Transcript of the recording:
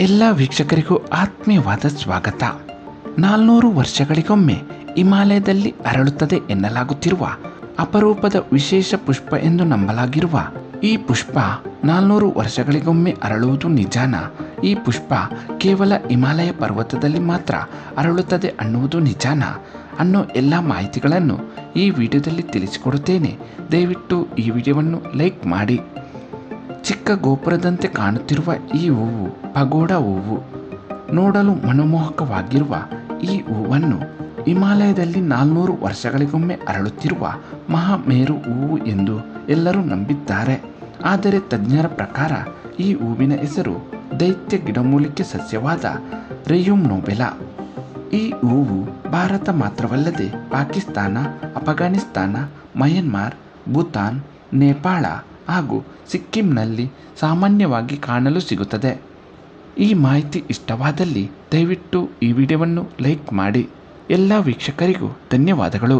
ಎಲ್ಲ ವೀಕ್ಷಕರಿಗೂ ಆತ್ಮೀಯವಾದ ಸ್ವಾಗತ. 400 ವರ್ಷಗಳಿಗೊಮ್ಮೆ ಹಿಮಾಲಯದಲ್ಲಿ ಅರಳುತ್ತದೆ ಎನ್ನಲಾಗುತ್ತಿರುವ ಅಪರೂಪದ ವಿಶೇಷ ಪುಷ್ಪ ಎಂದು ನಂಬಲಾಗಿರುವ ಈ ಪುಷ್ಪ 400 ವರ್ಷಗಳಿಗೊಮ್ಮೆ ಅರಳುವುದು ನಿಜಾನ? ಈ ಪುಷ್ಪ ಕೇವಲ ಹಿಮಾಲಯ ಪರ್ವತದಲ್ಲಿ ಮಾತ್ರ ಅರಳುತ್ತದೆ ಅನ್ನುವುದು ನಿಜಾನ ಅನ್ನೋ ಎಲ್ಲ ಮಾಹಿತಿಗಳನ್ನು ಈ ವಿಡಿಯೋದಲ್ಲಿ ತಿಳಿಸಿಕೊಡುತ್ತೇನೆ. ದಯವಿಟ್ಟು ಈ ವಿಡಿಯೋವನ್ನು ಲೈಕ್ ಮಾಡಿ. ಚಿಕ್ಕ ಗೋಪುರದಂತೆ ಕಾಣುತ್ತಿರುವ ಈ ಹೂವು ಪಗೋಡ ಹೂವು. ನೋಡಲು ಮನಮೋಹಕವಾಗಿರುವ ಈ ಹೂವನ್ನು ಹಿಮಾಲಯದಲ್ಲಿ 400 ವರ್ಷಗಳಿಗೊಮ್ಮೆ ಅರಳುತ್ತಿರುವ ಮಹಾಮೇರು ಹೂವು ಎಂದು ಎಲ್ಲರೂ ನಂಬಿದ್ದಾರೆ. ಆದರೆ ತಜ್ಞರ ಪ್ರಕಾರ ಈ ಹೂವಿನ ಹೆಸರು ದೈತ್ಯ ಗಿಡಮೂಲಿಕೆ ಸಸ್ಯವಾದ ರೇಯೂಮ್ ನೋಬೆಲಾ. ಈ ಹೂವು ಭಾರತ ಮಾತ್ರವಲ್ಲದೆ ಪಾಕಿಸ್ತಾನ, ಅಫ್ಘಾನಿಸ್ತಾನ, ಮಯನ್ಮಾರ್, ಭೂತಾನ್, ನೇಪಾಳ ಹಾಗೂ ಸಿಕ್ಕಿಂನಲ್ಲಿ ಸಾಮಾನ್ಯವಾಗಿ ಕಾಣಲು ಸಿಗುತ್ತದೆ. ಈ ಮಾಹಿತಿ ಇಷ್ಟವಾದಲ್ಲಿ ದಯವಿಟ್ಟು ಈ ವಿಡಿಯೋವನ್ನು ಲೈಕ್ ಮಾಡಿ. ಎಲ್ಲ ವೀಕ್ಷಕರಿಗೂ ಧನ್ಯವಾದಗಳು.